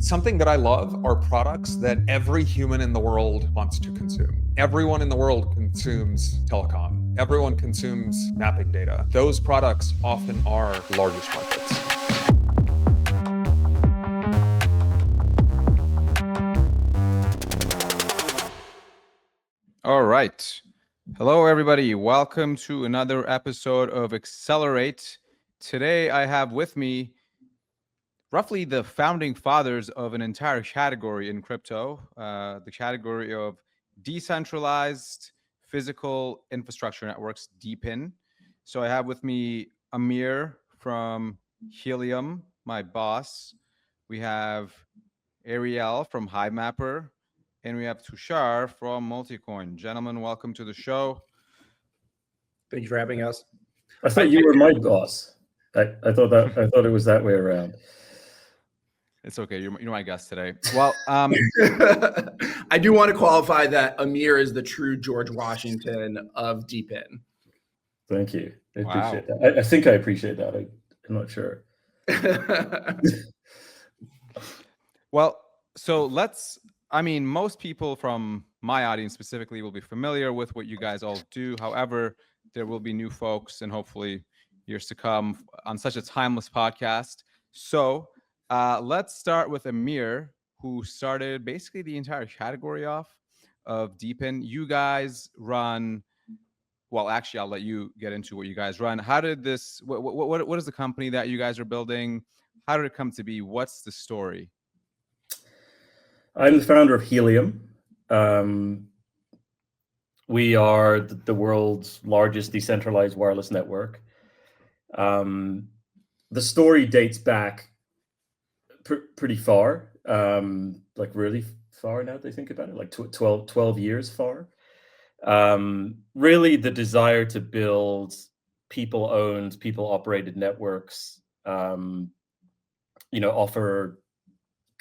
Something that I love are products that every human in the world wants to consume. Everyone in the world consumes telecom. Everyone consumes mapping data. Those products often are the largest markets. All right. Hello, everybody. Welcome to another episode of Accelerate. Today, I have with me roughly the founding fathers of an entire category in crypto, the category of decentralized physical infrastructure networks, DePIN. So I have with me Amir from Helium, my boss. We have Ariel from Hivemapper, and we have Tushar from Multicoin. Gentlemen, welcome to the show. Thank you for having us. I thought you were my boss. I thought it was that way around. It's okay. You're my guest today. Well, I do want to qualify that Amir is the true George Washington of DePIN. Thank you. I appreciate that. I think I appreciate that. I'm not sure. Well, so most people from my audience specifically will be familiar with what you guys all do. However, there will be new folks and hopefully years to come on such a timeless podcast. So let's start with Amir, who started basically the entire category off of DePIN. You guys run, well, actually, I'll let you get into what you guys run. How did this, what is the company that you guys are building? How did it come to be? What's the story? I'm the founder of Helium. We are the world's largest decentralized wireless network. The story dates back pretty far, like really far now that I think about it, like 12 years far. Really the desire to build people-owned, people-operated networks, offer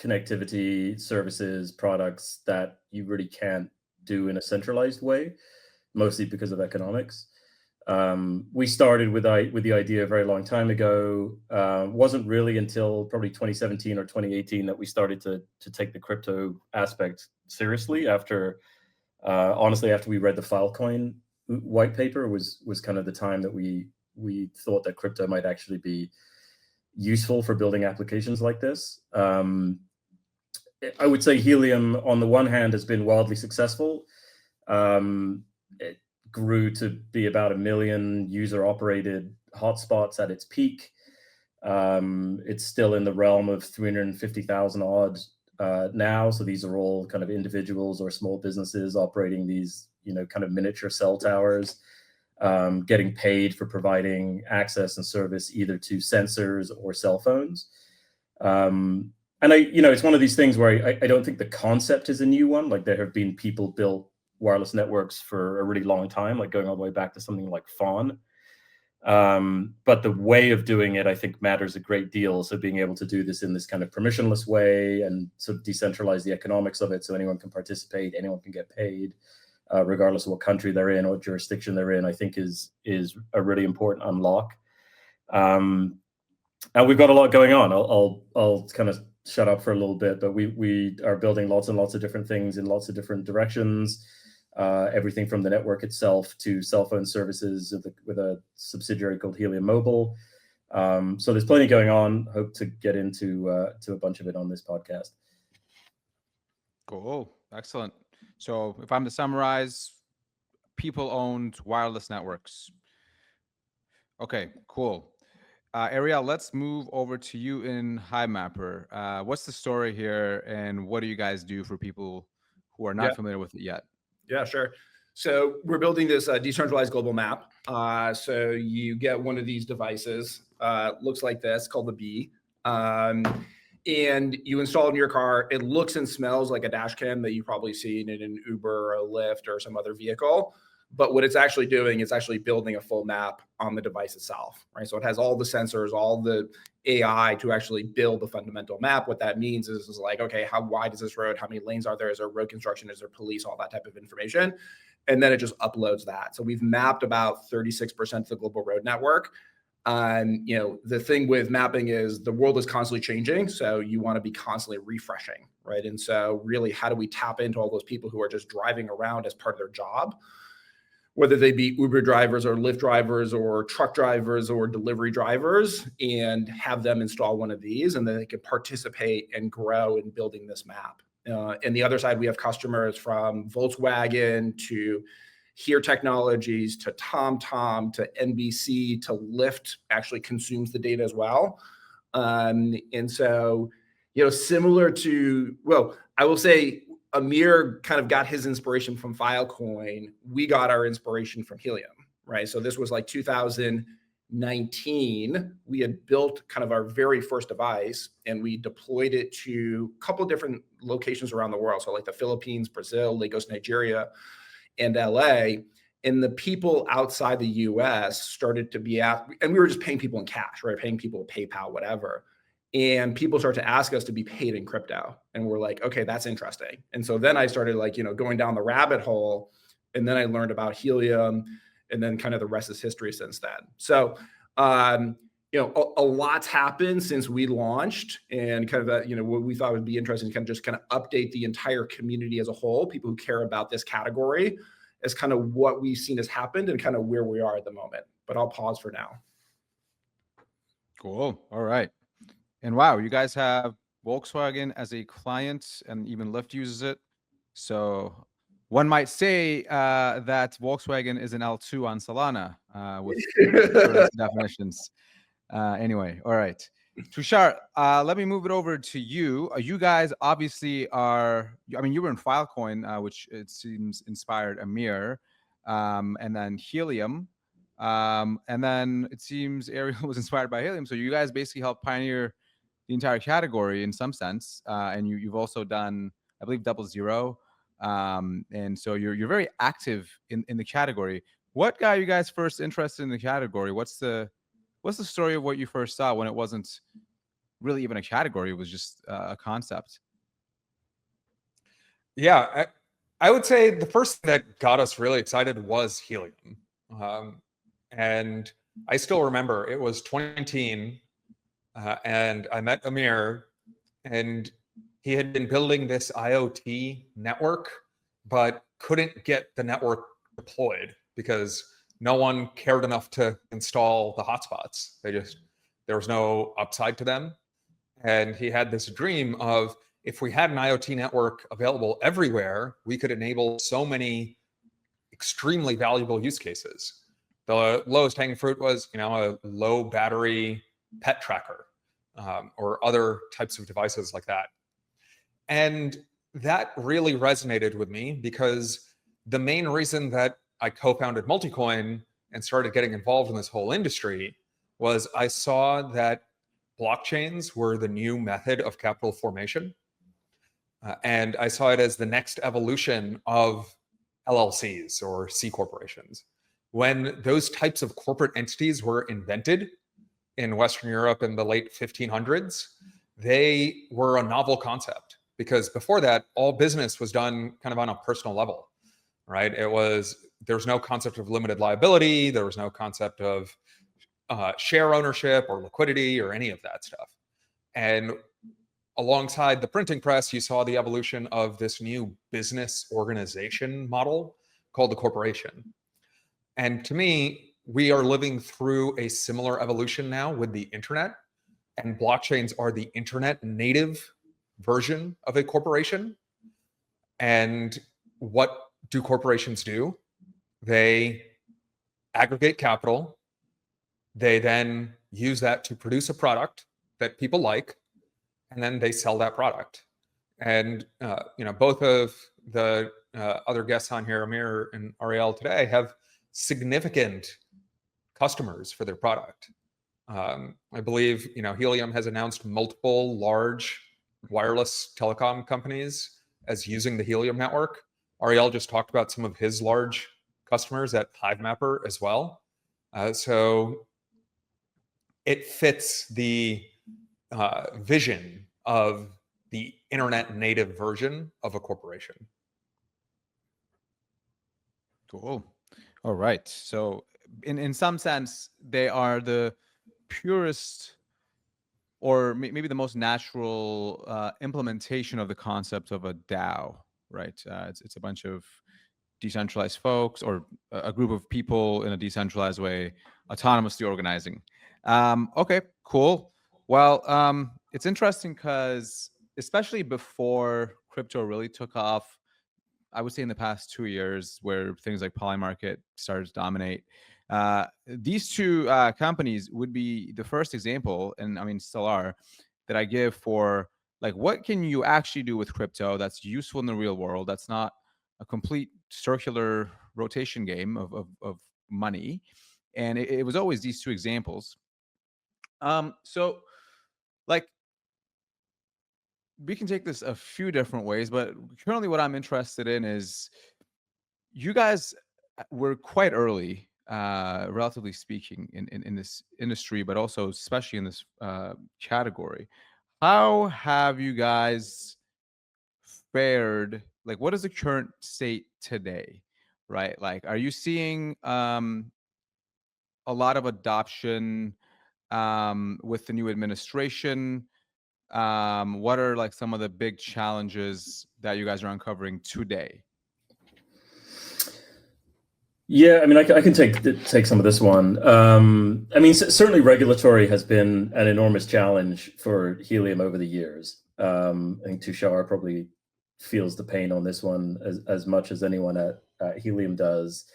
connectivity, services, products that you really can't do in a centralized way, mostly because of economics. We started with the idea a very long time ago. Wasn't really until probably 2017 or 2018 that we started to take the crypto aspect seriously. Honestly, after we read the Filecoin white paper was kind of the time that we thought that crypto might actually be useful for building applications like this. I would say Helium, on the one hand, has been wildly successful. It grew to be about 1 million user-operated hotspots at its peak. It's still in the realm of 350,000 odd now. So these are all kind of individuals or small businesses operating these, kind of miniature cell towers, getting paid for providing access and service either to sensors or cell phones. And it's one of these things where I don't think the concept is a new one. Like there have been people built wireless networks for a really long time, like going all the way back to something like Fawn. But the way of doing it, I think, matters a great deal. So being able to do this in this kind of permissionless way and sort of decentralize the economics of it so anyone can participate, anyone can get paid, regardless of what country they're in or what jurisdiction they're in, I think is a really important unlock. And we've got a lot going on. I'll kind of shut up for a little bit, but we are building lots and lots of different things in lots of different directions. Everything from the network itself to cell phone services with a subsidiary called Helium Mobile. So there's plenty going on. Hope to get into a bunch of it on this podcast. Cool. Excellent. So if I'm to summarize, people-owned wireless networks. Okay, cool. Ariel, let's move over to you in Hivemapper. What's the story here, and what do you guys do for people who are not familiar with it yet? Yeah, sure. So we're building this decentralized global map. So you get one of these devices, looks like this, called the Bee, and you install it in your car. It looks and smells like a dash cam that you've probably seen in an Uber or a Lyft or some other vehicle. But what it's actually doing is actually building a full map on the device itself, right? So it has all the sensors, all the AI to actually build the fundamental map. What that means is like, okay, how wide is this road? How many lanes are there? Is there road construction? Is there police? All that type of information. And then it just uploads that. So we've mapped about 36% of the global road network. The thing with mapping is the world is constantly changing. So you want to be constantly refreshing, right? And so really, how do we tap into all those people who are just driving around as part of their job, whether they be Uber drivers or Lyft drivers or truck drivers or delivery drivers, and have them install one of these, and then they can participate and grow in building this map. And the other side, we have customers from Volkswagen to Here Technologies to TomTom to NBC to Lyft actually consumes the data as well. And so, similar to, well, I will say Amir kind of got his inspiration from Filecoin. We got our inspiration from Helium, right? So this was like 2019. We had built kind of our very first device, and we deployed it to a couple of different locations around the world. So like the Philippines, Brazil, Lagos, Nigeria, and LA. And the people outside the US started to be asked, and we were just paying people in cash, right? Paying people PayPal, whatever. And people start to ask us to be paid in crypto. And we're like, okay, that's interesting. And so then I started going down the rabbit hole. And then I learned about Helium, and then kind of the rest is history since then. So, a lot's happened since we launched, and kind of that, what we thought would be interesting to kind of update the entire community as a whole, people who care about this category, as kind of what we've seen has happened and kind of where we are at the moment. But I'll pause for now. Cool. All right. And wow, you guys have Volkswagen as a client, and even Lyft uses it. So one might say that Volkswagen is an L2 on Solana with definitions. Anyway, all right. Tushar, let me move it over to you. You guys obviously are, you were in Filecoin, which it seems inspired Amir, and then Helium. And then it seems Ariel was inspired by Helium. So you guys basically helped pioneer the entire category in some sense. And you've also done, I believe, 00. And so you're very active in the category. What got you guys first interested in the category? What's the story of what you first saw when it wasn't really even a category? It was just a concept. Yeah, I would say the first thing that got us really excited was Helium. And I still remember it was 2019, and I met Amir, and he had been building this IoT network, but couldn't get the network deployed because no one cared enough to install the hotspots. There was no upside to them. And he had this dream of, if we had an IoT network available everywhere, we could enable so many extremely valuable use cases. The lowest hanging fruit was, a low battery pet tracker, or other types of devices like that. And that really resonated with me, because the main reason that I co-founded Multicoin and started getting involved in this whole industry was I saw that blockchains were the new method of capital formation. And I saw it as the next evolution of LLCs or C corporations. When those types of corporate entities were invented in Western Europe in the late 1500s, they were a novel concept, because before that, all business was done kind of on a personal level, right? There's no concept of limited liability. There was no concept of share ownership or liquidity or any of that stuff. And alongside the printing press, you saw the evolution of this new business organization model called the corporation. And to me, we are living through a similar evolution now with the internet, and blockchains are the internet native version of a corporation. And what do corporations do? They aggregate capital. They then use that to produce a product that people like, and then they sell that product. And both of the other guests on here, Amir and Ariel today, have significant customers for their product. I believe Helium has announced multiple large wireless telecom companies as using the Helium network. Ariel just talked about some of his large customers at Hivemapper as well. So it fits the vision of the internet native version of a corporation. Cool. All right. So in some sense, they are the purest, or maybe the most natural implementation of the concept of a DAO, right? It's a bunch of decentralized folks, or a group of people in a decentralized way, autonomously organizing. Okay, cool. Well, it's interesting because especially before crypto really took off, I would say in the past 2 years, where things like Polymarket started to dominate, these two companies would be the first example, and I mean still are, that I give for like what can you actually do with crypto that's useful in the real world, that's not a complete circular rotation game of money. And it was always these two examples. So like we can take this a few different ways, but currently what I'm interested in is you guys were quite early, relatively speaking, in this industry, but also especially in this category. How have you guys fared? Like, what is the current state today, right? Like, are you seeing a lot of adoption with the new administration? What are like some of the big challenges that you guys are uncovering today? Yeah, I mean, I can take some of this one. I mean, certainly regulatory has been an enormous challenge for Helium over the years. I think Tushar probably feels the pain on this one as much as anyone at Helium does.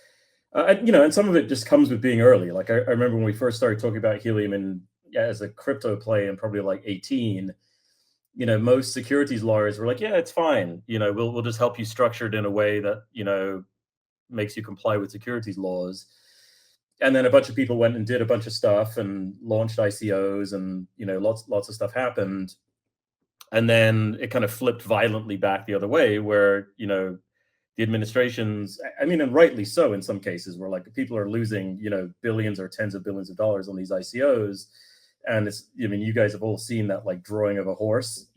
And some of it just comes with being early. Like I remember when we first started talking about Helium as a crypto play in probably like 18. Most securities lawyers were like, yeah, it's fine. We'll just help you structure it in a way that makes you comply with securities laws. And then a bunch of people went and did a bunch of stuff and launched ICOs, and lots of stuff happened. And then it kind of flipped violently back the other way, where the administrations, I mean, and rightly so in some cases, where like people are losing billions or tens of billions of dollars on these ICOs. And you guys have all seen that like drawing of a horse,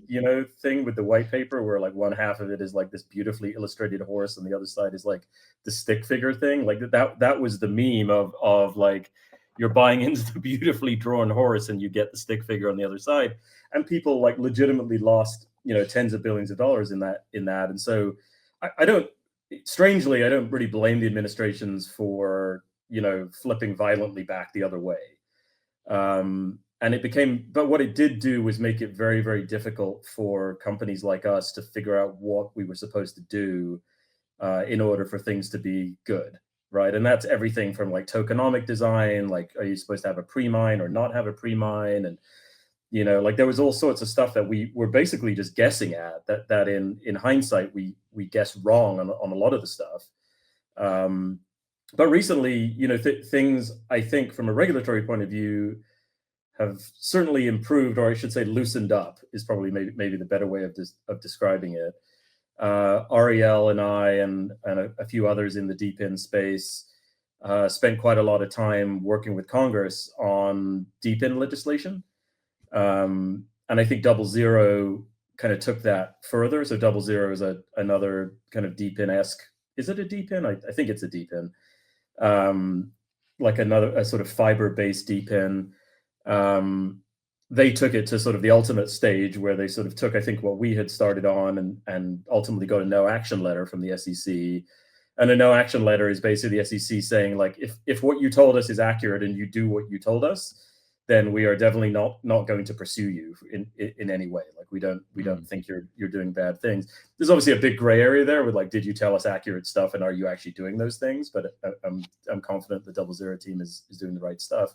thing with the white paper, where like one half of it is like this beautifully illustrated horse, and the other side is like the stick figure thing. Like that was the meme of like you're buying into the beautifully drawn horse, and you get the stick figure on the other side. And people like legitimately lost, tens of billions of dollars in that. And so I don't really blame the administrations for, flipping violently back the other way. But what it did do was make it very, very difficult for companies like us to figure out what we were supposed to do in order for things to be good, right? And that's everything from like tokenomic design, like are you supposed to have a pre-mine or not have a pre-mine? And, like there was all sorts of stuff that we were basically just guessing at that in hindsight, we guessed wrong on a lot of the stuff. But recently, things, I think from a regulatory point of view, have certainly improved, or I should say loosened up is probably maybe the better way of describing it. Ariel and I and a few others in the DePIN space spent quite a lot of time working with Congress on DePIN legislation. And I think 00 kind of took that further. So 00 is another kind of DePIN-esque. Is it a DePIN? I think it's a DePIN. Like a sort of fiber-based DePIN. They took it to sort of the ultimate stage, where they sort of took, I think, what we had started on and ultimately got a no action letter from the SEC. And a no action letter is basically the SEC saying, like, if what you told us is accurate and you do what you told us, then we are definitely not going to pursue you in any way. Like we don't think you're doing bad things. There's obviously a big gray area there with like, did you tell us accurate stuff, and are you actually doing those things? But I'm confident the 00 team is doing the right stuff.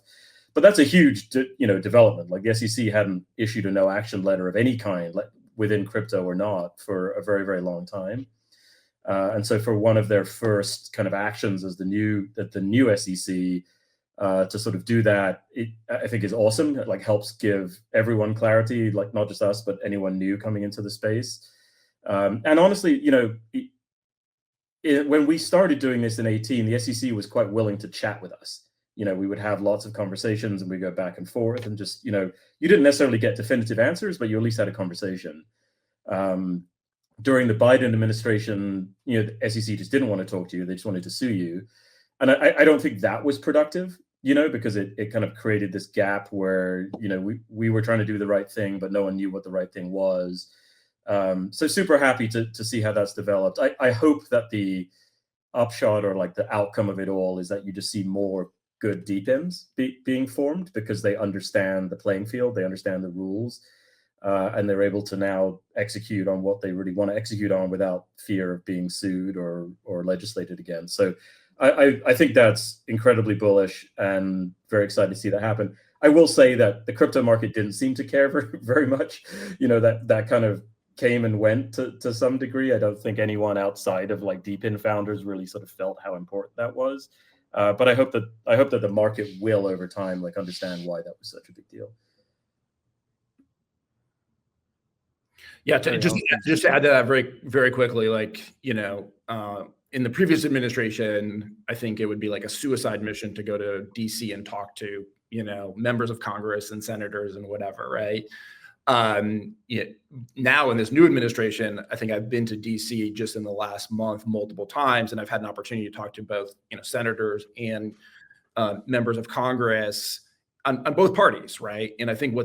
But that's a huge, development. Like the SEC hadn't issued a no action letter of any kind, like within crypto or not, for a very, very long time. And so for one of their first kind of actions as the new SEC to sort of do that, I think is awesome. It like helps give everyone clarity, like not just us, but anyone new coming into the space. And honestly, when we started doing this in 18, the SEC was quite willing to chat with us. We would have lots of conversations and we go back and forth, and just, you didn't necessarily get definitive answers, but you at least had a conversation. During the Biden administration, the SEC just didn't want to talk to you. They just wanted to sue you. And I don't think that was productive, because it kind of created this gap where, we were trying to do the right thing, but no one knew what the right thing was. So super happy to see how that's developed. I hope that the upshot or like the outcome of it all is that you just see more good DePINs being formed because they understand the playing field, they understand the rules, and they're able to now execute on what they really want to execute on without fear of being sued or legislated against. So I think that's incredibly bullish and very excited to see that happen. I will say that the crypto market didn't seem to care very much. That kind of came and went to some degree. I don't think anyone outside of like DePIN founders really sort of felt how important that was. But I hope that the market will over time like understand why that was such a big deal. Yeah, just to add to that very, very quickly, in the previous administration, I think it would be like a suicide mission to go to DC and talk to, members of Congress and senators and whatever, right? Now in this new administration, I think I've been to DC just in the last month multiple times, and I've had an opportunity to talk to both, senators and members of Congress on both parties, right? And I think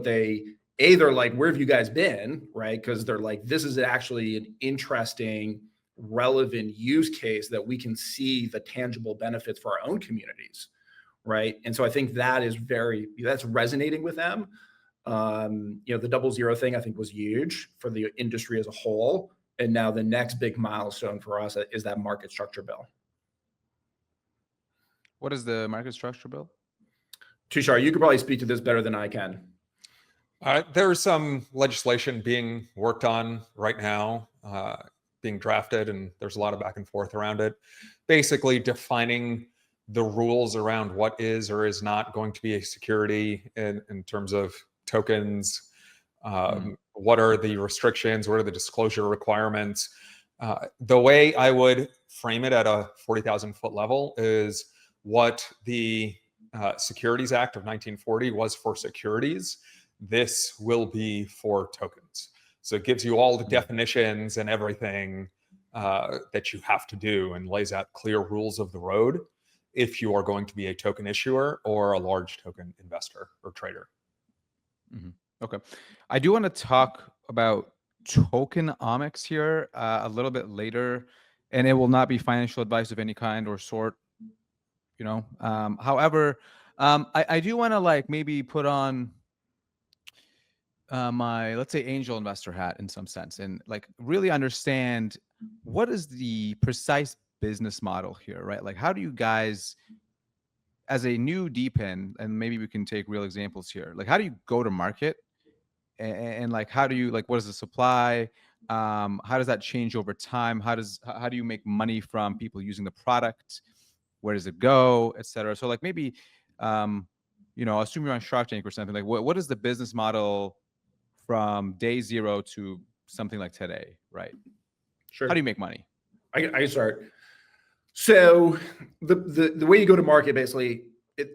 they're like, where have you guys been, right? Because they're like, this is actually an interesting, relevant use case that we can see the tangible benefits for our own communities, right? And so I think that's resonating with them. The 000 thing I think was huge for the industry as a whole. And now the next big milestone for us is that market structure bill. What is the market structure bill? Tushar, you could probably speak to this better than I can. There's some legislation being worked on right now, being drafted, and there's a lot of back and forth around it. Basically defining the rules around what is or is not going to be a security in terms of tokens. What are the restrictions? What are the disclosure requirements? The way I would frame it at a 40,000 foot level is what the Securities Act of 1940 was for securities. This will be for tokens. So it gives you all the definitions and everything that you have to do and lays out clear rules of the road if you are going to be a token issuer or a large token investor or trader. Mm-hmm. Okay. I do want to talk about tokenomics here a little bit later, and it will not be financial advice of any kind or sort, However, I do want to maybe put on my, let's say, angel investor hat in some sense and really understand what is the precise business model here, right? How do you guys, as a new DePIN, and maybe we can take real examples here, how do you go to market and how do you, what is the supply? How does that change over time? How do you make money from people using the product? Where does it go, et cetera? So maybe, assume you're on Shark Tank or something, what is the business model from day zero to something like today, right? Sure. How do you make money? I can start. So the way you go to market, basically,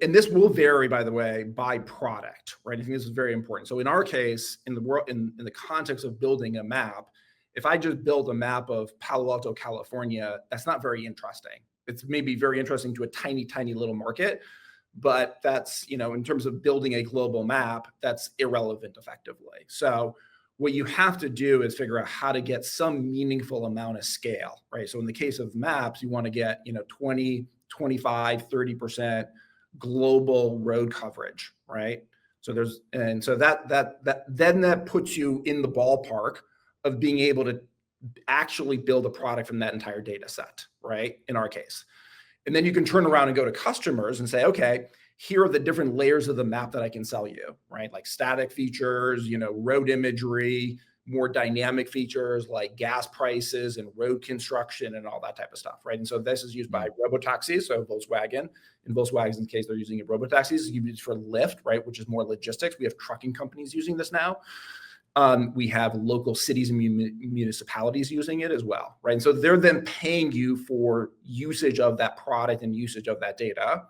and this will vary, by the way, by product, right? I think this is very important. So in our case, in the context of building a map, if I just build a map of Palo Alto, California, that's not very interesting. It's maybe very interesting to a tiny, tiny little market, but that's, in terms of building a global map, that's irrelevant effectively. So what you have to do is figure out how to get some meaningful amount of scale, right? So in the case of maps, you want to get, 20, 25, 30% global road coverage, right? So that puts you in the ballpark of being able to actually build a product from that entire data set, right? In our case. And then you can turn around and go to customers and say, okay, here are the different layers of the map that I can sell you, right? Like static features, road imagery, more dynamic features like gas prices and road construction and all that type of stuff, right? And so this is used by robotaxis, so Volkswagen. In Volkswagen's case, they're using it robotaxis. It's used for Lyft, right, which is more logistics. We have trucking companies using this now. We have local cities and municipalities using it as well, right? And so they're then paying you for usage of that product and usage of that data.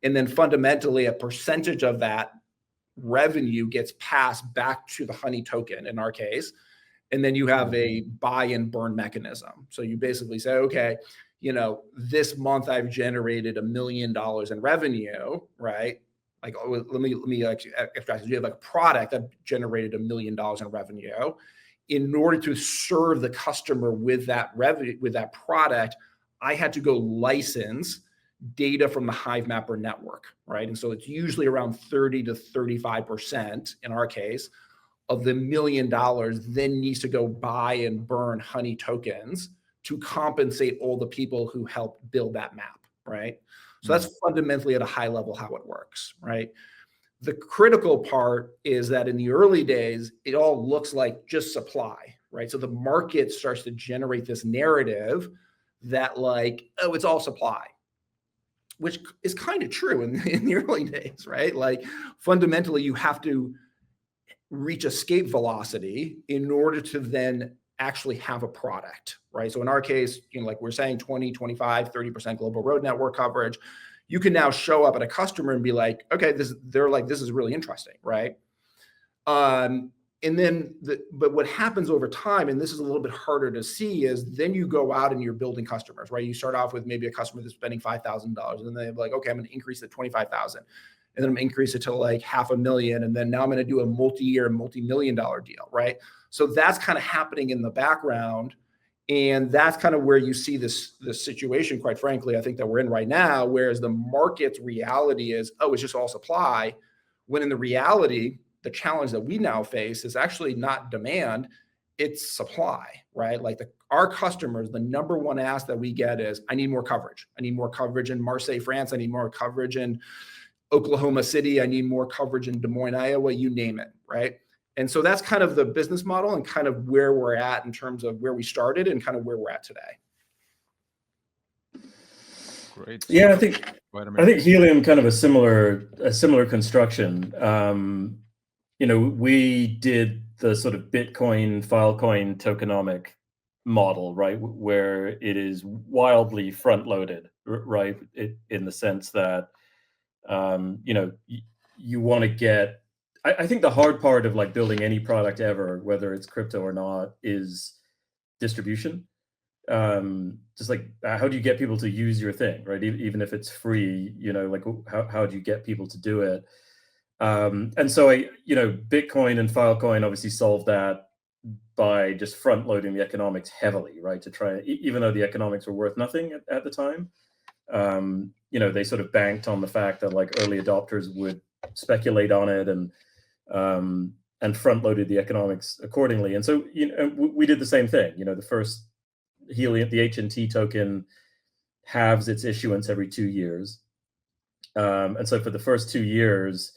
And then fundamentally, a percentage of that revenue gets passed back to the Honey token in our case. And then you have a buy and burn mechanism. So you basically say, okay, this month I've generated $1 million in revenue, right? Like, let me actually extract. You have like a product that generated $1 million in revenue. In order to serve the customer with that revenue, with that product, I had to go license data from the Hivemapper network, right? And so it's usually around 30 to 35% in our case of the $1 million then needs to go buy and burn honey tokens to compensate all the people who helped build that map, right? So that's fundamentally at a high level how it works, right? The critical part is that in the early days, it all looks like just supply, right? So the market starts to generate this narrative that like, oh, it's all supply, which is kind of true in the early days, right? Like fundamentally, you have to reach escape velocity in order to then actually have a product, right? So in our case, like we're saying 20, 25, 30% global road network coverage, you can now show up at a customer and be like, okay, they're like, this is really interesting, right? And then, but what happens over time, and this is a little bit harder to see, is then you go out and you're building customers, right? You start off with maybe a customer that's spending $5,000, and then they're like, okay, I'm going to increase it to 25,000, and then I'm going to increase it to like $500,000, and then now I'm going to do a multi-year, multi-million-dollar deal, right? So that's kind of happening in the background, and that's kind of where you see this situation, quite frankly, I think that we're in right now, whereas the market's reality is, oh, it's just all supply, when in the reality, the challenge that we now face is actually not demand, it's supply, right? Like our customers, the number one ask that we get is, I need more coverage. I need more coverage in Marseille, France. I need more coverage in Oklahoma City. I need more coverage in Des Moines, Iowa, you name it, right? And so that's kind of the business model and kind of where we're at in terms of where we started and kind of where we're at today. Great. Yeah, I think Helium kind of a similar construction. We did the sort of Bitcoin, Filecoin tokenomic model, right, where it is wildly front-loaded, right, in the sense that, you want to get. I think the hard part of like building any product ever, whether it's crypto or not, is distribution. Just like how do you get people to use your thing, right? Even if it's free, like how do you get people to do it? And so Bitcoin and Filecoin obviously solved that by just front loading the economics heavily, right? To try, even though the economics were worth nothing at the time, they sort of banked on the fact that like early adopters would speculate on it and front loaded the economics accordingly. And so, we did the same thing. The first Helium, the HNT token halves its issuance every 2 years. And so for the first 2 years,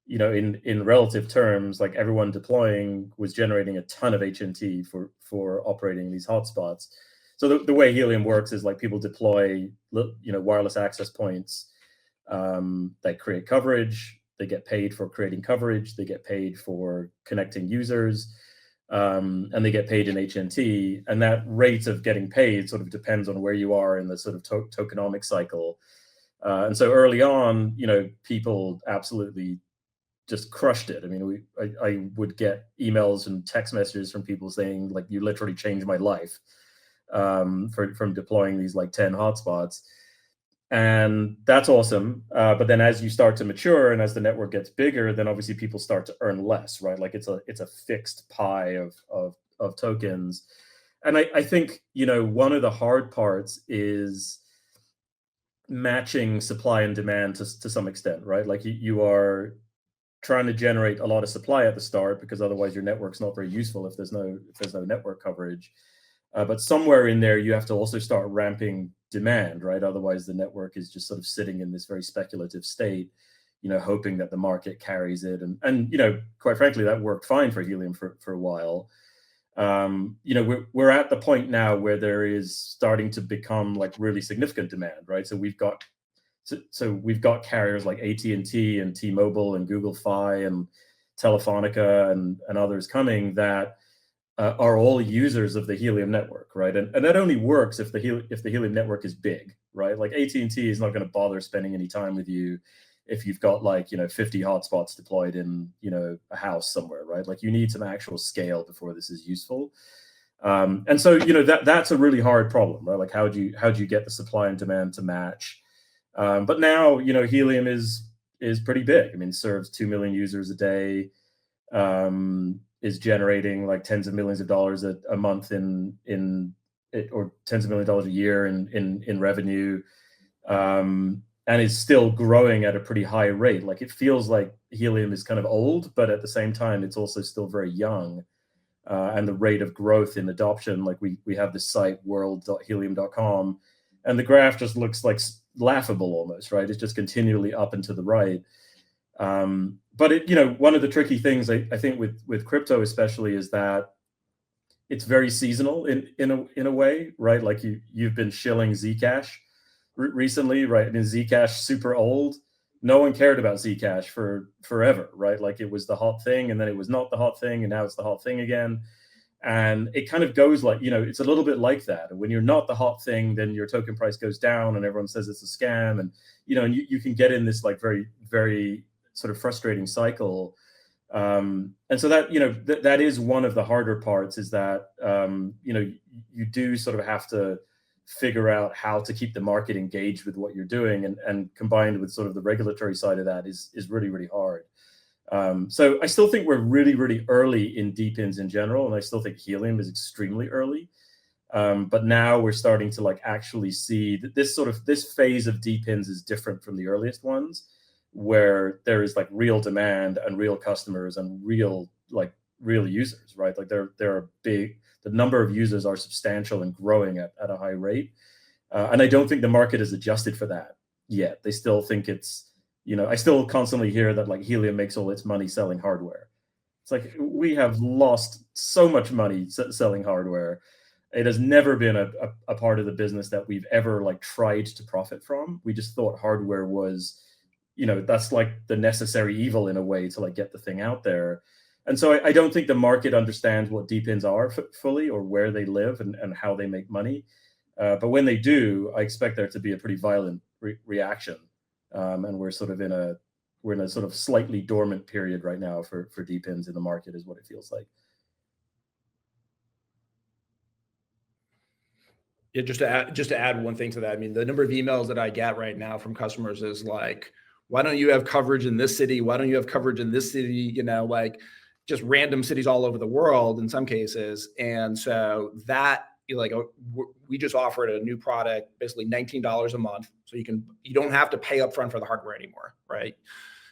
in relative terms, like everyone deploying was generating a ton of HNT for operating these hotspots. So the way Helium works is like people deploy, wireless access points that create coverage. They get paid for creating coverage. They get paid for connecting users, and they get paid in HNT. And that rate of getting paid sort of depends on where you are in the sort of tokenomic cycle. And so early on, people absolutely just crushed it. I mean, I would get emails and text messages from people saying like, you literally changed my life from deploying these like 10 hotspots. And that's awesome. But then as you start to mature and as the network gets bigger, then obviously people start to earn less, right? Like it's a fixed pie of tokens. And I think, one of the hard parts is matching supply and demand to some extent, right? Like you are trying to generate a lot of supply at the start because otherwise your network's not very useful if there's no network coverage. But somewhere in there, you have to also start ramping demand, right? Otherwise, the network is just sort of sitting in this very speculative state, hoping that the market carries it. And quite frankly, that worked fine for Helium for a while. We're at the point now where there is starting to become like really significant demand, right? So we've got carriers like AT&T and T-Mobile and Google Fi and Telefonica and others coming that are all users of the Helium network, right? And that only works if the Helium network is big, right? Like AT&T is not going to bother spending any time with you if you've got like 50 hotspots deployed in a house somewhere, right? Like you need some actual scale before this is useful. And so, that's a really hard problem, right? Like how do you get the supply and demand to match? But now, Helium is pretty big. I mean, serves 2 million users a day, is generating like tens of millions of dollars a month in it, or tens of millions of dollars a year in revenue, and is still growing at a pretty high rate. Like, it feels like Helium is kind of old, but at the same time, it's also still very young. And the rate of growth in adoption, like we have this site world.helium.com, and the graph just looks like laughable almost, right? It's just continually up and to the right. But one of the tricky things I think with crypto especially is that it's very seasonal in a way, right? Like you've been shilling Zcash recently, right? I mean, Zcash super old. No one cared about Zcash for forever, right? Like, it was the hot thing, and then it was not the hot thing, and now it's the hot thing again. And it kind of goes like, it's a little bit like that. And when you're not the hot thing, then your token price goes down and everyone says it's a scam. And, and you can get in this like very, very sort of frustrating cycle. And so that, that is one of the harder parts, is that, you do sort of have to figure out how to keep the market engaged with what you're doing, and combined with sort of the regulatory side of that is really, really hard. So I still think we're really, really early in DePINs in general, and I still think Helium is extremely early. But now we're starting to like actually see that this phase of DePINs is different from the earliest ones, where there is like real demand and real customers and real users, right? Like there are big, the number of users are substantial and growing at a high rate. And I don't think the market is adjusted for that yet. They still think it's, I still constantly hear that like Helium makes all its money selling hardware. It's like, we have lost so much money selling hardware. It has never been a part of the business that we've ever like tried to profit from. We just thought hardware was, that's like the necessary evil in a way to like get the thing out there. And so I don't think the market understands what DePINs are fully, or where they live and how they make money. But when they do, I expect there to be a pretty violent reaction. And we're in a sort of slightly dormant period right now for DePINs in the market, is what it feels like. Yeah, just to add one thing to that. I mean, the number of emails that I get right now from customers is like, why don't you have coverage in this city? Why don't you have coverage in this city? Like just random cities all over the world in some cases. And so that, we just offered a new product, basically $19 a month. So you don't have to pay upfront for the hardware anymore, right?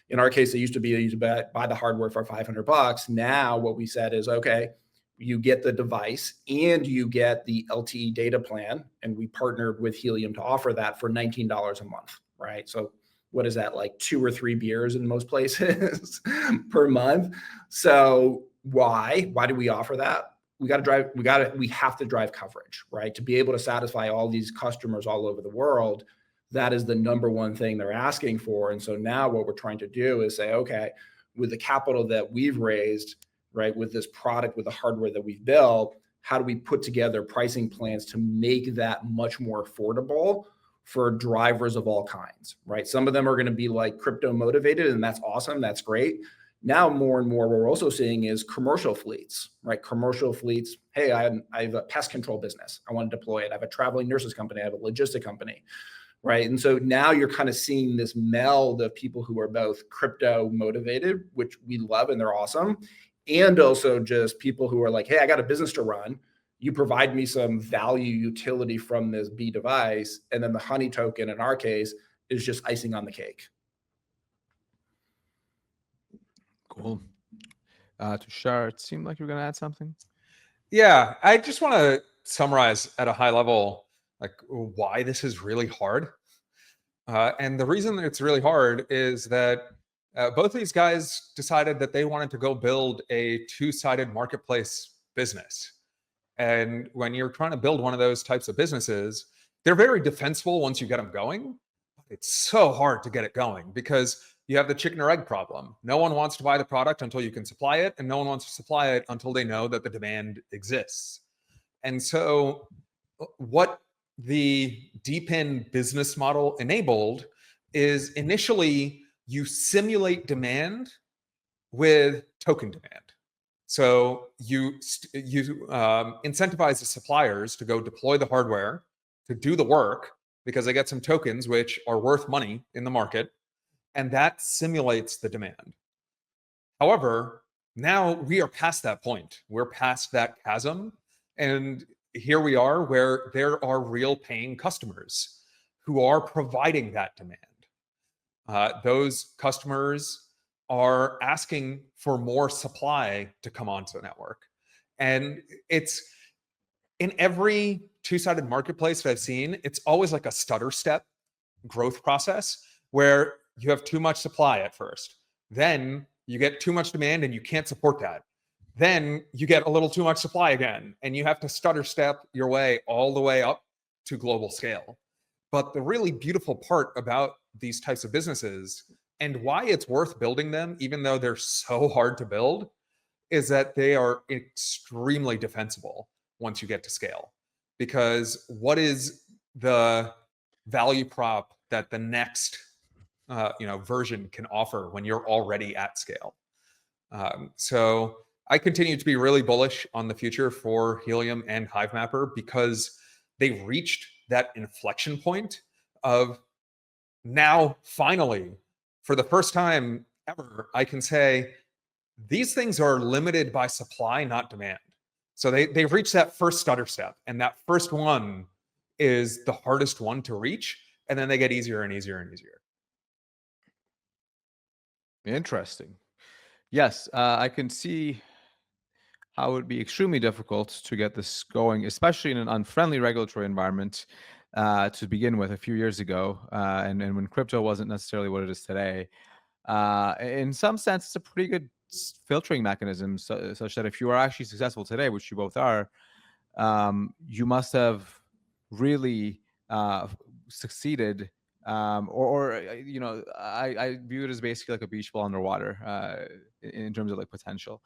In our case, it used to be you buy the hardware for $500. Now what we said is, okay, you get the device and you get the LTE data plan. And we partnered with Helium to offer that for $19 a month, right? So what is that, like 2 or 3 beers in most places per month? So why do we offer that? We have to drive coverage, right? To be able to satisfy all these customers all over the world. That is the number one thing they're asking for. And so now what we're trying to do is say, okay, with the capital that we've raised, right, with this product, with the hardware that we've built, how do we put together pricing plans to make that much more affordable for drivers of all kinds, right? Some of them are going to be like crypto motivated, and that's awesome. That's great. Now, more and more, what we're also seeing is commercial fleets, right? Commercial fleets. Hey, I have a pest control business. I want to deploy it. I have a traveling nurses company. I have a logistic company, right? And so now you're kind of seeing this meld of people who are both crypto motivated, which we love and they're awesome, and also just people who are like, hey, I got a business to run. You provide me some value utility from this B device. And then the honey token, in our case, is just icing on the cake. Cool. Tushar, it seemed like you were going to add something. Yeah, I just want to summarize at a high level, like why this is really hard. And the reason that it's really hard is that both these guys decided that they wanted to go build a two-sided marketplace business. And when you're trying to build one of those types of businesses, they're very defensible once you get them going. It's so hard to get it going because you have the chicken or egg problem. No one wants to buy the product until you can supply it, and no one wants to supply it until they know that the demand exists. And so what the DePIN business model enabled is initially you simulate demand with token demand. So you incentivize the suppliers to go deploy the hardware to do the work because they get some tokens which are worth money in the market, and that simulates the demand. However, now we are past that point. We're past that chasm, and here we are where there are real paying customers who are providing that demand. Those customers are asking for more supply to come onto the network. And it's in every two-sided marketplace that I've seen, it's always like a stutter step growth process where you have too much supply at first. Then you get too much demand and you can't support that. Then you get a little too much supply again, and you have to stutter step your way all the way up to global scale. But the really beautiful part about these types of businesses and why it's worth building them, even though they're so hard to build, is that they are extremely defensible once you get to scale. Because what is the value prop that the next version can offer when you're already at scale? So I continue to be really bullish on the future for Helium and Hivemapper because they reached that inflection point of now finally, for the first time ever, I can say these things are limited by supply, not demand. So they've reached that first stutter step, and that first one is the hardest one to reach, and then they get easier and easier and easier. Interesting. Yes, I can see how it would be extremely difficult to get this going, especially in an unfriendly regulatory environment to begin with a few years ago, and when crypto wasn't necessarily what it is today. In some sense, it's a pretty good filtering mechanism, such that if you are actually successful today, which you both are, you must have really succeeded. I view it as basically like a beach ball underwater in terms of like potential.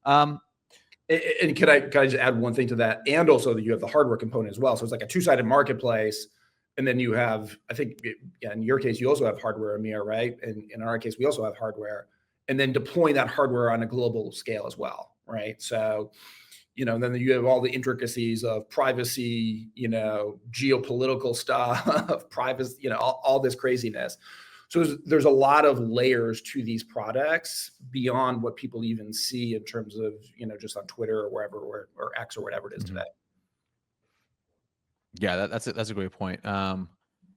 And can I just add one thing to that? And also that you have the hardware component as well. So it's like a two-sided marketplace. And then you have, I think, in your case, you also have hardware, Amir, right? And in our case, we also have hardware. And then deploying that hardware on a global scale as well, right? So, then you have all the intricacies of privacy, geopolitical stuff, privacy, all this craziness. So there's a lot of layers to these products beyond what people even see in terms of, just on Twitter or wherever, or X or whatever it is today. Yeah, that's a great point.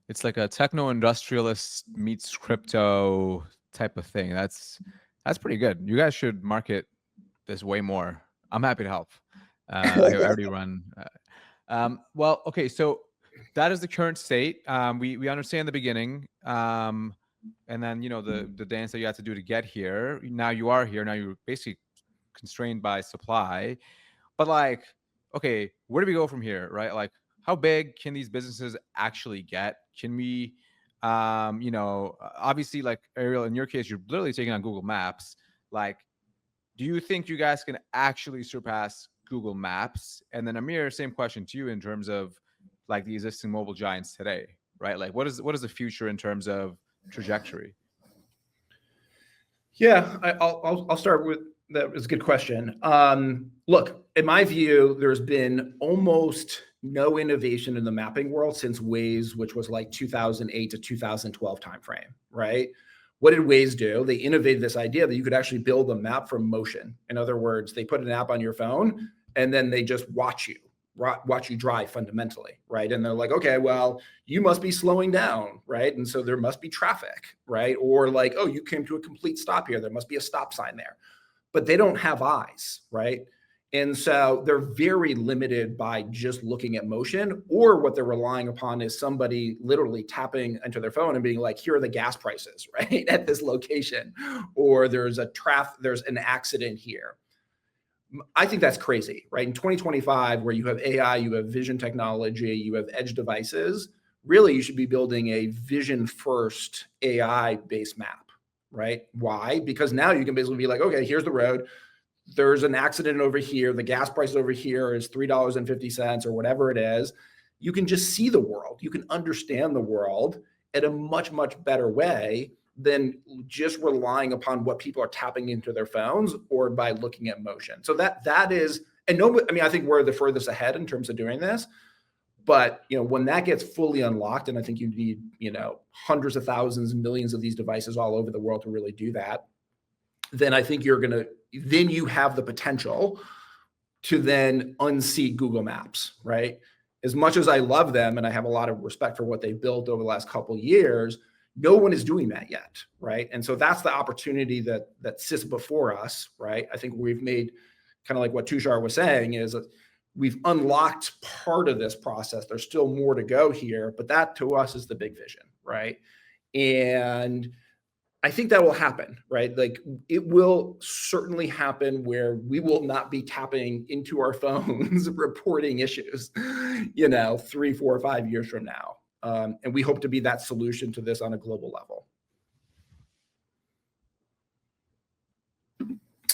It's like a techno-industrialist meets crypto type of thing. That's pretty good. You guys should market this way more. I'm happy to help. I already run. Well, okay, so that is the current state. We understand the beginning, and then the dance that you had to do to get here. Now you are here. Now you're basically constrained by supply. But like, okay, where do we go from here, right? Like, how big can these businesses actually get? Can we, obviously, like Ariel, in your case, you're literally taking on Google Maps. Like, do you think you guys can actually surpass Google Maps? And then Amir, same question to you in terms of like the existing mobile giants today, right? Like, what is the future in terms of trajectory? Yeah, I'll start with that. It's a good question. Look, in my view, there's been almost no innovation in the mapping world since Waze, which was like 2008 to 2012 timeframe, right? What did Waze do? They innovated this idea that you could actually build a map from motion. In other words, they put an app on your phone and then they just watch you drive fundamentally, right? And they're like, okay, well, you must be slowing down, right? And so there must be traffic, right? Or like, oh, you came to a complete stop here. There must be a stop sign there. But they don't have eyes, right? And so they're very limited by just looking at motion, or what they're relying upon is somebody literally tapping into their phone and being like, here are the gas prices, right? At this location, or there's an accident here. I think that's crazy, right? In 2025, where you have AI, you have vision technology, you have edge devices, really you should be building a vision first AI based map, right? Why? Because now you can basically be like, okay, here's the road. There's an accident over here. The gas price over here is $3.50 or whatever it is. You can just see the world. You can understand the world at a much, much better way than just relying upon what people are tapping into their phones or by looking at motion. So that is, and no, I mean, I think we're the furthest ahead in terms of doing this. But when that gets fully unlocked, and I think you need hundreds of thousands, millions of these devices all over the world to really do that, then I think then you have the potential to then unseat Google Maps, right? As much as I love them and I have a lot of respect for what they built over the last couple of years, no one is doing that yet, right? And so that's the opportunity that sits before us, right? I think we've made, kind of like what Tushar was saying, is that we've unlocked part of this process. There's still more to go here, but that to us is the big vision, right? And I think that will happen, right? Like it will certainly happen where we will not be tapping into our phones reporting issues, 3, 4, 5 years from now. And we hope to be that solution to this on a global level.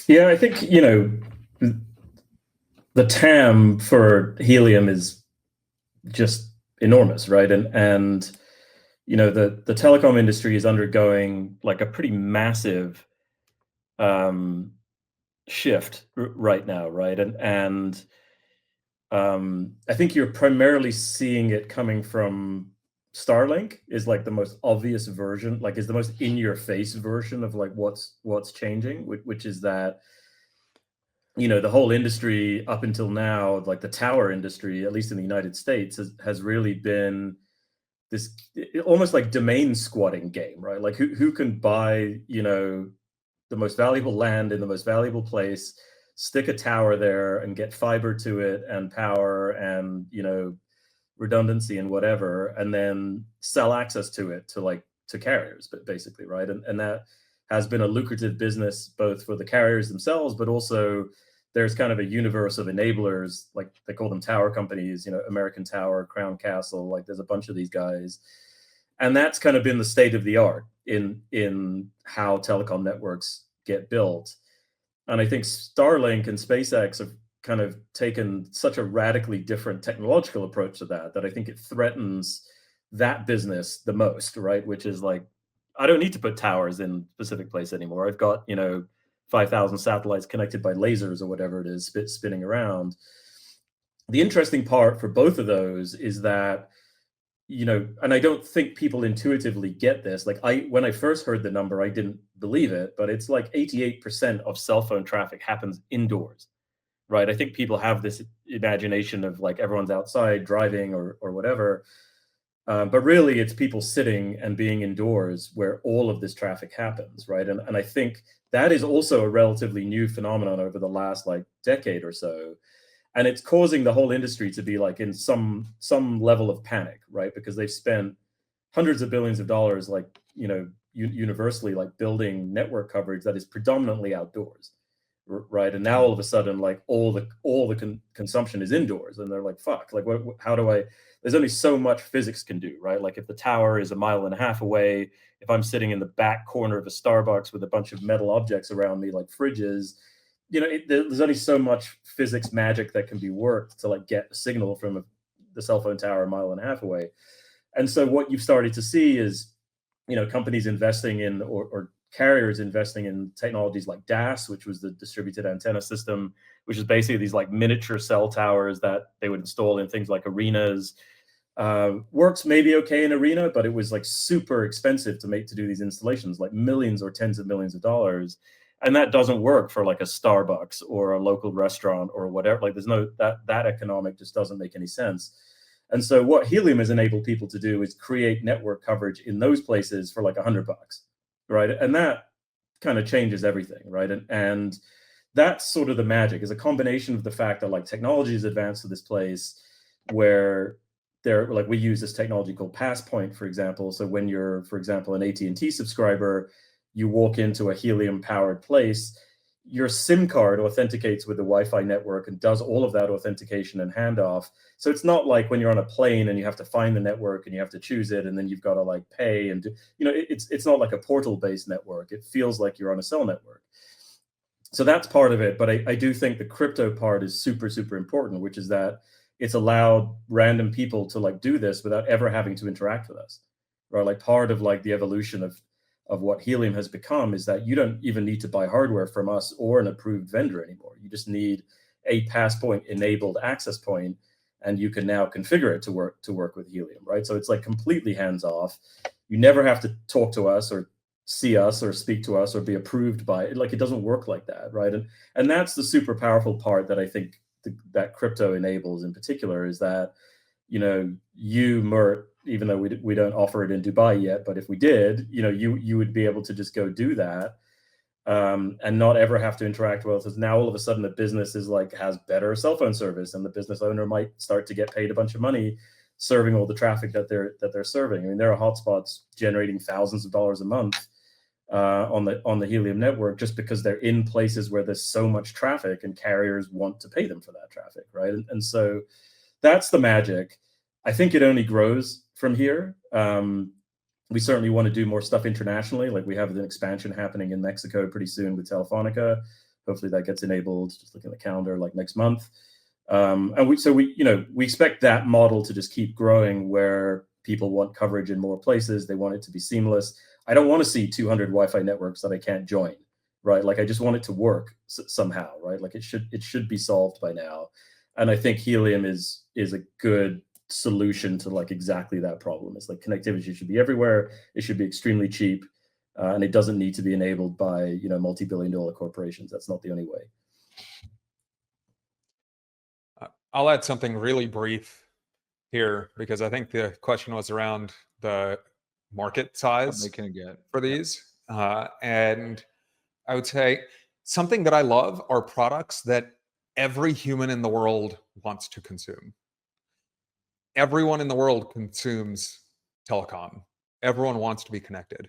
Yeah, I think, the TAM for Helium is just enormous, right? And the telecom industry is undergoing like a pretty massive shift right now, right? And I think you're primarily seeing it coming from Starlink is like the most obvious version, like is the most in-your-face version of like what's changing, which is that the whole industry up until now, like the tower industry, at least in the United States, has really been this almost like domain squatting game, right? Like who can buy, the most valuable land in the most valuable place, stick a tower there and get fiber to it and power and, redundancy and whatever, and then sell access to it to carriers, but basically, right? And that has been a lucrative business both for the carriers themselves, but also there's kind of a universe of enablers, like they call them tower companies, American Tower, Crown Castle, like there's a bunch of these guys. And that's kind of been the state of the art in how telecom networks get built. And I think Starlink and SpaceX have kind of taken such a radically different technological approach to that I think it threatens that business the most, right? Which is like, I don't need to put towers in a specific place anymore. I've got, 5,000 satellites connected by lasers or whatever it is spinning around. The interesting part for both of those is that, and I don't think people intuitively get this. Like when I first heard the number, I didn't believe it, but it's like 88% of cell phone traffic happens indoors, right? I think people have this imagination of like everyone's outside driving or whatever. But really it's people sitting and being indoors where all of this traffic happens, right? And I think that is also a relatively new phenomenon over the last like decade or so. And it's causing the whole industry to be like in some level of panic, right? Because they've spent hundreds of billions of dollars, like, universally, like building network coverage that is predominantly outdoors, right? And now all of a sudden, like all the consumption is indoors, and they're like, fuck, like how do I, there's only so much physics can do, right? Like if the tower is 1.5 miles away, if I'm sitting in the back corner of a Starbucks with a bunch of metal objects around me, like fridges, there's only so much physics magic that can be worked to like get a signal from the cell phone tower 1.5 miles away. And so what you've started to see is, companies investing in or carriers investing in technologies like DAS, which was the distributed antenna system, which is basically these like miniature cell towers that they would install in things like arenas. Works maybe okay in arena, but it was like super expensive to do these installations, like millions or tens of millions of dollars. And that doesn't work for like a Starbucks or a local restaurant or whatever. Like there's no, that economic just doesn't make any sense. And so what Helium has enabled people to do is create network coverage in those places for like $100, right? And that kind of changes everything, right? And that's sort of the magic, is a combination of the fact that like technology is advanced to this place where like we use this technology called Passpoint, for example. So when you're, for example, an AT&T subscriber, you walk into a Helium powered place, your SIM card authenticates with the Wi-Fi network and does all of that authentication and handoff. So it's not like when you're on a plane and you have to find the network and you have to choose it and then you've got to like pay and do, it's not like a portal-based network. It feels like you're on a cell network. So that's part of it. But I do think the crypto part is super, super important, which is that it's allowed random people to like do this without ever having to interact with us, right? Like part of like the evolution of of what Helium has become is that you don't even need to buy hardware from us or an approved vendor anymore. You just need a Passpoint enabled access point, and you can now configure it to work with Helium, right? So it's like completely hands off. You never have to talk to us or see us or speak to us or be approved by it. Like, it doesn't work like that, right? And that's the super powerful part that I think that crypto enables in particular, is that, you, Mert, even though we don't offer it in Dubai yet, but if we did, you would be able to just go do that, and not ever have to interact with us. Now all of a sudden the business has better cell phone service, and the business owner might start to get paid a bunch of money serving all the traffic that they're serving. I mean, there are hotspots generating thousands of dollars a month on the Helium network, just because they're in places where there's so much traffic and carriers want to pay them for that traffic, right? And so that's the magic. I think it only grows from here. We certainly want to do more stuff internationally. Like, we have an expansion happening in Mexico pretty soon with Telefonica. Hopefully that gets enabled, just looking at the calendar, like next month. And we expect that model to just keep growing, where people want coverage in more places. They want it to be seamless. I don't want to see 200 Wi-Fi networks that I can't join, right? Like, I just want it to work somehow, right? Like, it should be solved by now. And I think Helium is a good solution to exactly that problem. It's like, connectivity should be everywhere. It should be extremely cheap, and it doesn't need to be enabled by multi-billion-dollar corporations. That's not the only way. I'll add something really brief here, because I think the question was around the market size They can get for these. And I would say something that I love are products that every human in the world wants to consume. Everyone in the world consumes telecom. Everyone wants to be connected.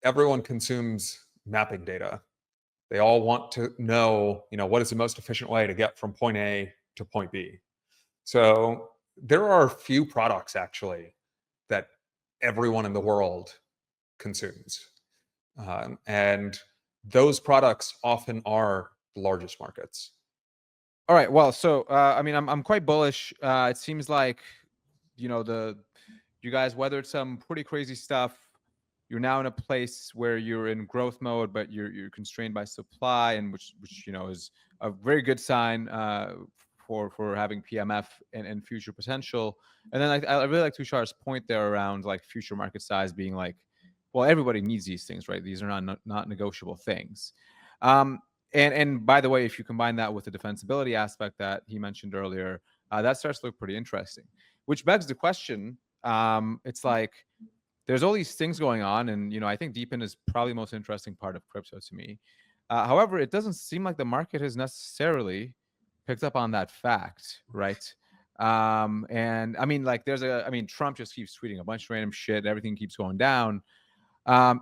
Everyone consumes mapping data. They all want to know, what is the most efficient way to get from point A to point B. So there are a few products actually that everyone in the world consumes. And those products often are the largest markets. All right. Well, so I'm quite bullish. It seems like you guys weathered some pretty crazy stuff. You're now in a place where you're in growth mode, but you're constrained by supply, and which is a very good sign for having PMF and future potential. And then I really like Tushar's point there around future market size being well, everybody needs these things, right? These are not negotiable things. And by the way, if you combine that with the defensibility aspect that he mentioned earlier, that starts to look pretty interesting. Which begs the question: it's there's all these things going on, and I think DePIN is probably the most interesting part of crypto to me. However, it doesn't seem like the market has necessarily picked up on that fact, right? And Trump just keeps tweeting a bunch of random shit. Everything keeps going down.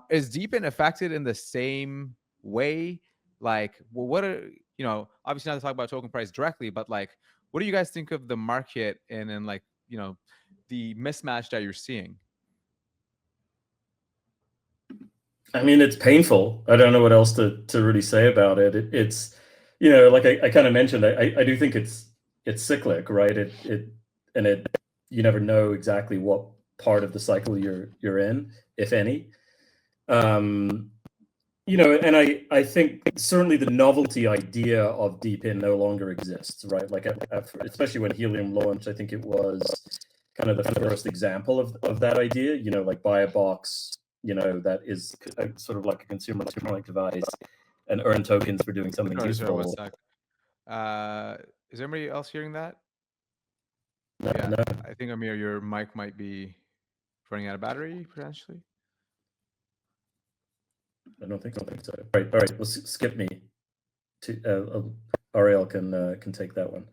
Is DePIN affected in the same way? What are obviously not to talk about token price directly, but what do you guys think of the market and then the mismatch that you're seeing? I mean, it's painful. I don't know what else to really say about it. It's I kind of mentioned, I do think it's cyclic, right? You never know exactly what part of the cycle you're in, if any. And I think certainly the novelty idea of DePIN no longer exists, right? Especially when Helium launched, I think it was kind of the first example of that idea, buy a box, that is sort of like a consumer electronic device and earn tokens for doing something useful. Is anybody else hearing that? No. I think, Amir, your mic might be running out of battery, potentially. I don't think so. All right. Well, skip me. Ariel can take that one.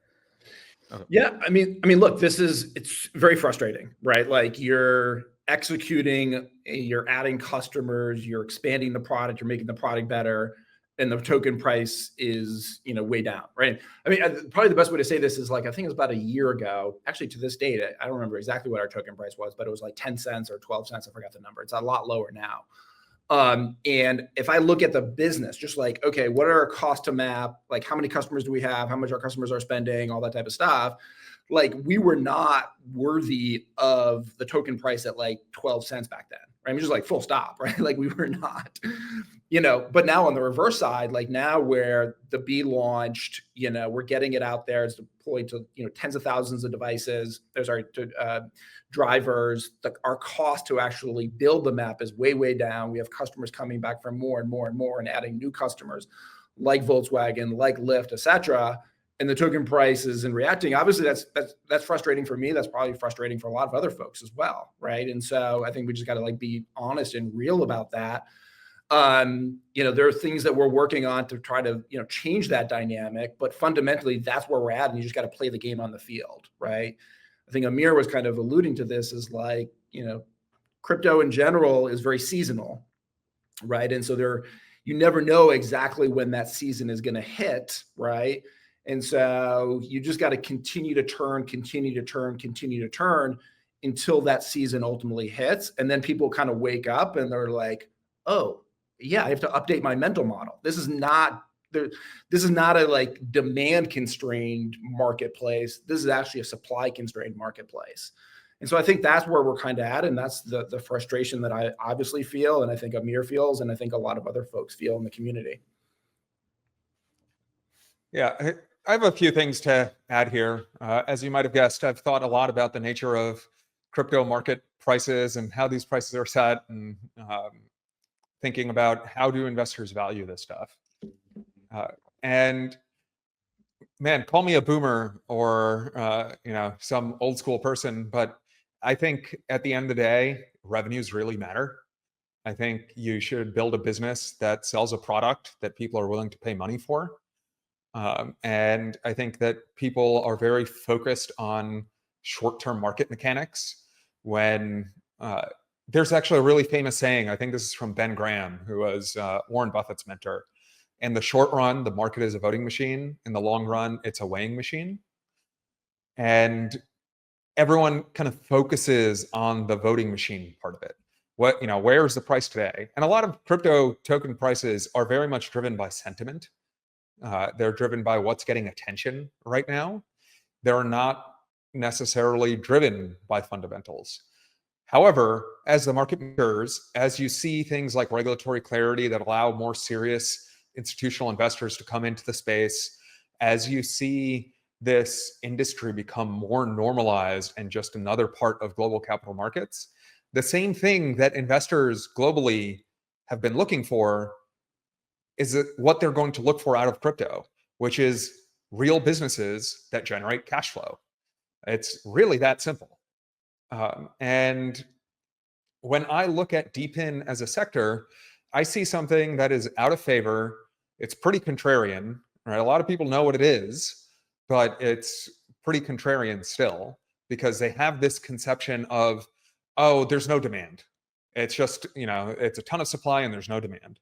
Okay. Yeah, I mean, look, it's very frustrating, right? You're executing, you're adding customers, you're expanding the product, you're making the product better, and the token price is, way down, right? I mean, probably the best way to say this is I think it was about a year ago, actually to this date, I don't remember exactly what our token price was, but it was 10 cents or 12 cents. I forgot the number. It's a lot lower now. And if I look at the business, just okay, what are our cost to map? How many customers do we have? How much our customers are spending, all that type of stuff. We were not worthy of the token price at 12 cents back then, right? I mean, just like full stop, right? Like we were not, but now on the reverse side, like now where the B launched, we're getting it out there. It's deployed to, tens of thousands of devices. There's our drivers. Our cost to actually build the map is way, way down. We have customers coming back for more and more and more and adding new customers like Volkswagen, like Lyft, et cetera. And the token price isn't reacting. Obviously, that's frustrating for me. That's probably frustrating for a lot of other folks as well, right? And so I think we just got to like be honest and real about that. There are things that we're working on to try to change that dynamic, but fundamentally that's where we're at, and you just got to play the game on the field, right? I think Amir was kind of alluding to this, is like crypto in general is very seasonal, right? And so you never know exactly when that season is going to hit, right? And so you just got to continue to turn until that season ultimately hits. And then people kind of wake up and they're like, oh, yeah, I have to update my mental model. This is not a like demand constrained marketplace. This is actually a supply constrained marketplace. And so I think that's where we're kind of at. And that's the frustration that I obviously feel. And I think Amir feels, and I think a lot of other folks feel in the community. Yeah, I have a few things to add here. As you might have guessed, I've thought a lot about the nature of crypto market prices and how these prices are set, and thinking about how do investors value this stuff. And man, call me a boomer or some old school person, but I think at the end of the day, revenues really matter. I think you should build a business that sells a product that people are willing to pay money for. And I think that people are very focused on short-term market mechanics when there's actually a really famous saying. I think this is from Ben Graham, who was Warren Buffett's mentor. In the short run, the market is a voting machine. In the long run, it's a weighing machine. And everyone kind of focuses on the voting machine part of it. Where's the price today? And a lot of crypto token prices are very much driven by sentiment. They're driven by what's getting attention right now. They're not necessarily driven by fundamentals. However, as the market matures, as you see things like regulatory clarity that allow more serious institutional investors to come into the space, as you see this industry become more normalized and just another part of global capital markets, the same thing that investors globally have been looking for is what they're going to look for out of crypto, which is real businesses that generate cash flow. It's really that simple. And when I look at DePIN as a sector, I see something that is out of favor. It's pretty contrarian, right? A lot of people know what it is, but it's pretty contrarian still, because they have this conception of, oh, there's no demand. It's just, it's a ton of supply and there's no demand.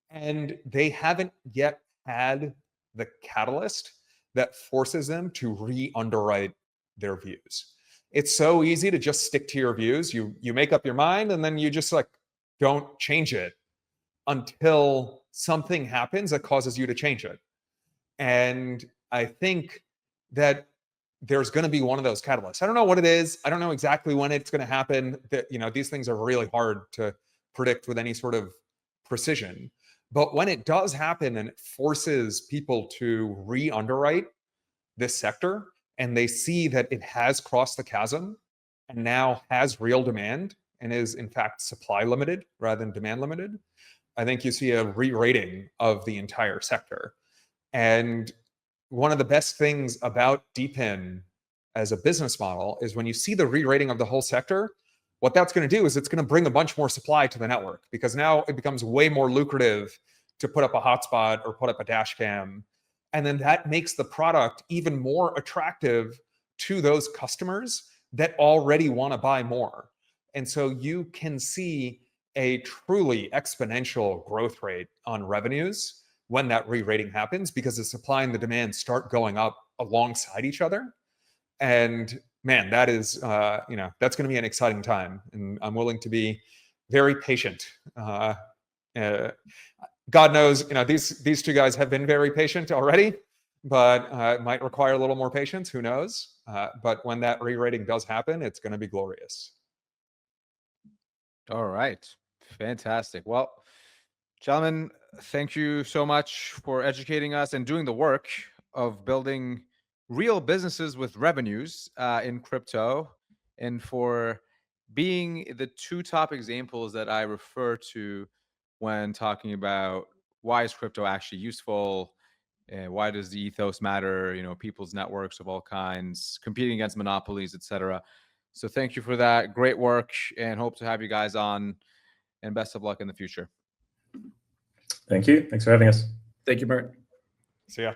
And they haven't yet had the catalyst that forces them to re-underwrite their views. It's so easy to just stick to your views. You make up your mind and then you just like don't change it until something happens that causes you to change it. And I think that there's going to be one of those catalysts. I don't know what it is. I don't know exactly when it's going to happen. These things are really hard to predict with any sort of precision. But when it does happen and it forces people to re-underwrite this sector, and they see that it has crossed the chasm and now has real demand and is in fact supply limited rather than demand limited, I think you see a re-rating of the entire sector. And one of the best things about DePIN as a business model is when you see the re-rating of the whole sector, what that's going to do is it's going to bring a bunch more supply to the network, because now it becomes way more lucrative to put up a hotspot or put up a dash cam. And then that makes the product even more attractive to those customers that already want to buy more. And so you can see a truly exponential growth rate on revenues when that re-rating happens, because the supply and the demand start going up alongside each other. And man, that is, that's going to be an exciting time. And I'm willing to be very patient. God knows, these two guys have been very patient already, but it might require a little more patience. Who knows? But when that re-rating does happen, it's going to be glorious. All right. Fantastic. Well, gentlemen, thank you so much for educating us and doing the work of building real businesses with revenues in crypto, and for being the two top examples that I refer to when talking about why is crypto actually useful and why does the ethos matter, people's networks of all kinds, competing against monopolies, etc. So thank you for that. Great work, and hope to have you guys on, and best of luck in the future. Thank you. Thanks for having us. Thank you, Mert. See ya.